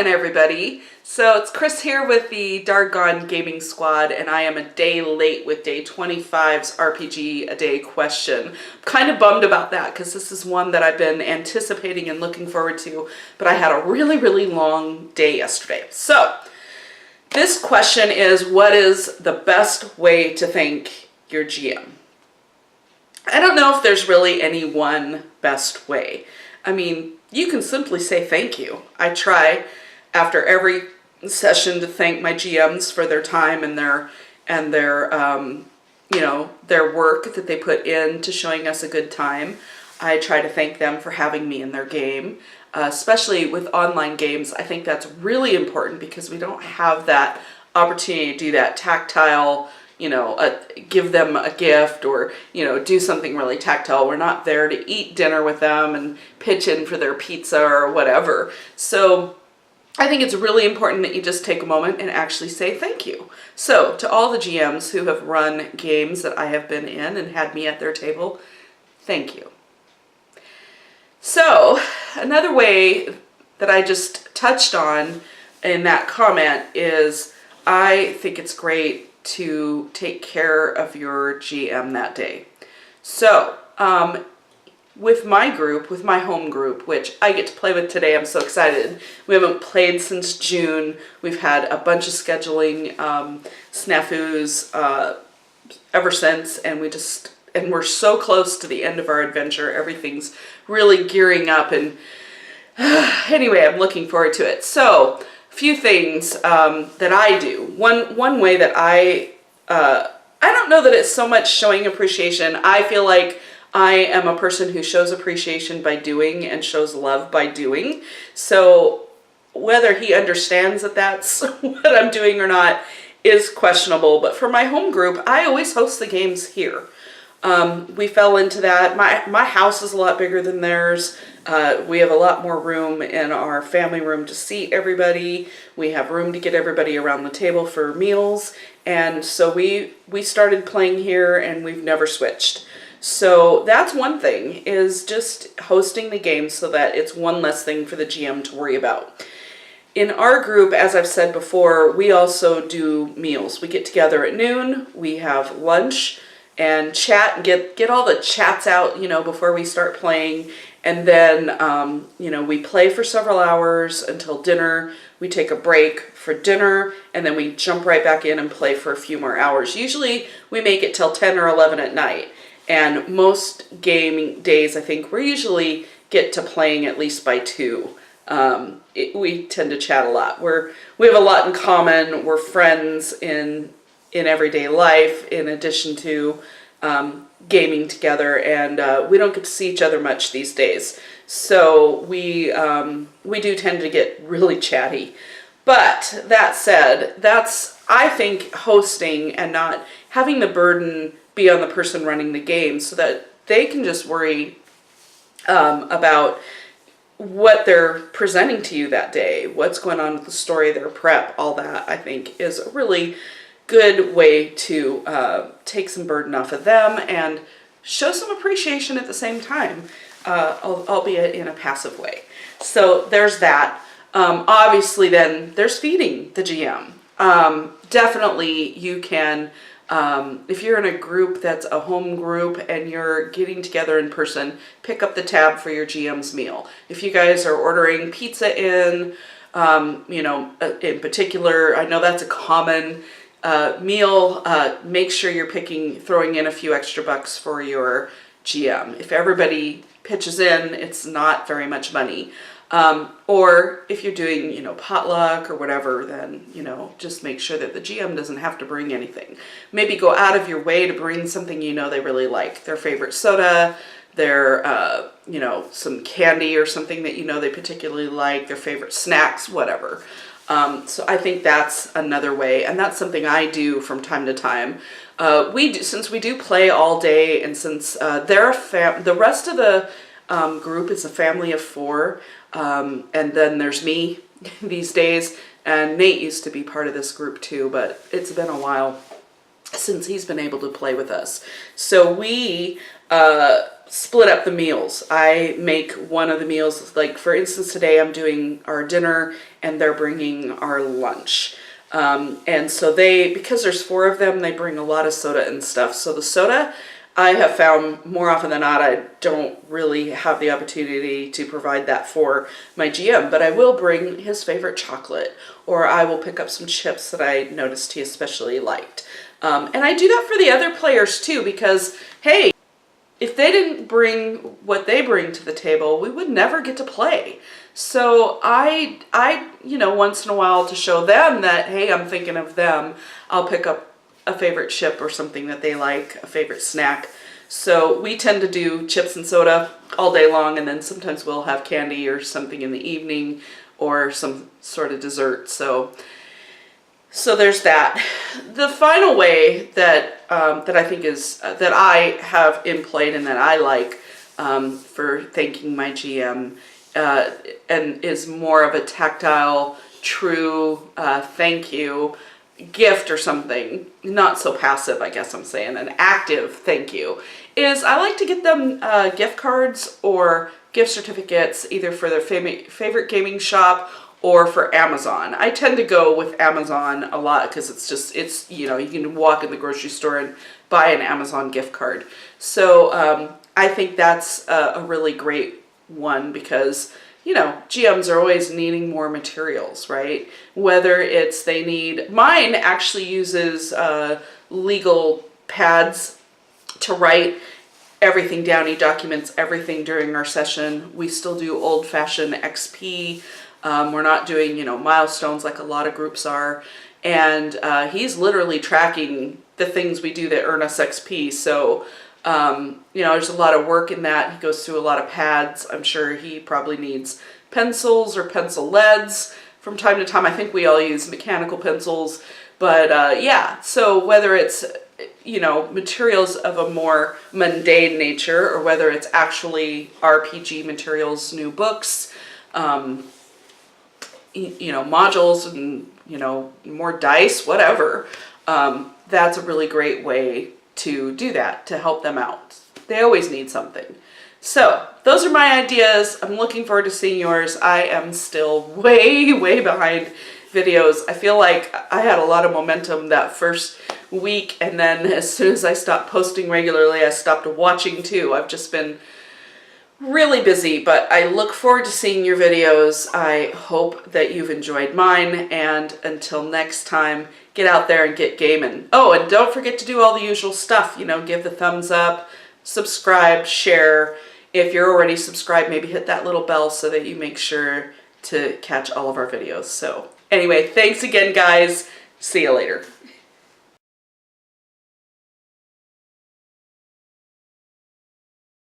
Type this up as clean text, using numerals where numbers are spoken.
morning, everybody. So it's Chris here with the Dargon Gaming Squad, and I am a day late with day 25's RPG a day question. I'm kind of bummed about that because this is one that I've been anticipating and looking forward to, but I had a really long day yesterday. So this question is, what is the best way to thank your GM? I don't know if there's really any one best way. I mean, you can simply say thank you. I try after every session to thank my GMs for their time and their their work that they put into showing us a good time. I try to thank them for having me in their game, especially with online games. I think that's really important because we don't have that opportunity to do that tactile, give them a gift or, do something really tactile. We're not there to eat dinner with them and pitch in for their pizza or whatever. So I think it's really important that you just take a moment and actually say thank you. So to all the GMs who have run games that I have been in and had me at their table, thank you. So another way that I just touched on in that comment is I think it's great to take care of your GM that day. So with my group, with my home group, which I get to play with today, I'm so excited. We haven't played since June. We've had a bunch of scheduling snafus ever since, and we're so close to the end of our adventure. Everything's really gearing up, and anyway, I'm looking forward to it. So a few things that I do. One way that I don't know that it's so much showing appreciation. I feel like I am a person who shows appreciation by doing and shows love by doing. So whether he understands that that's what I'm doing or not is questionable. But for my home group, I always host the games here. We fell into that. My house is a lot bigger than theirs. We have a lot more room in our family room to seat everybody. We have room to get everybody around the table for meals. And so we started playing here and we've never switched. So that's one thing, is just hosting the game so that it's one less thing for the GM to worry about. In our group, as I've said before, we also do meals. We get together at noon, we have lunch and chat and get all the chats out, before we start playing. And then, we play for several hours until dinner. We take a break for dinner, and then we jump right back in and play for a few more hours. Usually we make it till 10 or 11 at night. And most gaming days, I think, we usually get to playing at least by 2. We tend to chat a lot. We have a lot in common. We're friends in everyday life, in addition to gaming together, and we don't get to see each other much these days. So we do tend to get really chatty. But that said, that's, I think, hosting and not having the burden be on the person running the game so that they can just worry about what they're presenting to you that day, what's going on with the story, their prep, all that, I think, is a really good way to take some burden off of them and show some appreciation at the same time, albeit in a passive way. So there's that. Obviously then there's feeding the GM. Definitely you can, if you're in a group that's a home group and you're getting together in person, pick up the tab for your GM's meal. If you guys are ordering pizza in particular, I know that's a common meal, make sure you're throwing in a few extra bucks for your GM. If everybody pitches in, it's not very much money. Or if you're doing, potluck or whatever, then, just make sure that the GM doesn't have to bring anything. Maybe go out of your way to bring something they really like. Their favorite soda, their, some candy or something that they particularly like, their favorite snacks, whatever. So I think that's another way, and that's something I do from time to time. Since we do play all day, and since the rest of the group is a family of 4, and then there's me these days, and Nate used to be part of this group too, but it's been a while. since he's been able to play with us. So we split up the meals. I make one of the meals, like for instance today I'm doing our dinner and they're bringing our lunch. And so because there's 4 of them, they bring a lot of soda and stuff. So the soda, I have found more often than not, I don't really have the opportunity to provide that for my GM, but I will bring his favorite chocolate, or I will pick up some chips that I noticed he especially liked. And I do that for the other players too, because hey, if they didn't bring what they bring to the table, we would never get to play. So I, once in a while, to show them that, hey, I'm thinking of them, I'll pick up a favorite chip or something that they like, a favorite snack. So we tend to do chips and soda all day long, and then sometimes we'll have candy or something in the evening or some sort of dessert. So there's that. The final way that that I think is that I have in play and that I like for thanking my GM and is more of a tactile, true thank you gift or something, not so passive, I guess I'm saying, an active thank you, is I like to get them gift cards or gift certificates either for their favorite gaming shop or for Amazon. I tend to go with Amazon a lot because it's you can walk in the grocery store and buy an Amazon gift card. So I think that's a really great one because GMs are always needing more materials, right? Whether it's mine actually uses legal pads to write everything down. He documents everything during our session. We still do old-fashioned XP. We're not doing, milestones like a lot of groups are. And he's literally tracking the things we do that earn us XP. So, there's a lot of work in that. He goes through a lot of pads. I'm sure he probably needs pencils or pencil leads from time to time. I think we all use mechanical pencils. But yeah, so whether it's, materials of a more mundane nature or whether it's actually RPG materials, new books, modules and, more dice, whatever. That's a really great way to do that, to help them out. They always need something. So those are my ideas. I'm looking forward to seeing yours. I am still way, way behind videos. I feel like I had a lot of momentum that first week, and then as soon as I stopped posting regularly, I stopped watching too. I've just been really busy, but I look forward to seeing your videos. I hope that you've enjoyed mine, and until next time, get out there and get gaming. Oh, and don't forget to do all the usual stuff, give the thumbs up, subscribe, share. If you're already subscribed, maybe hit that little bell so that you make sure to catch all of our videos. So anyway, thanks again, guys. See you later.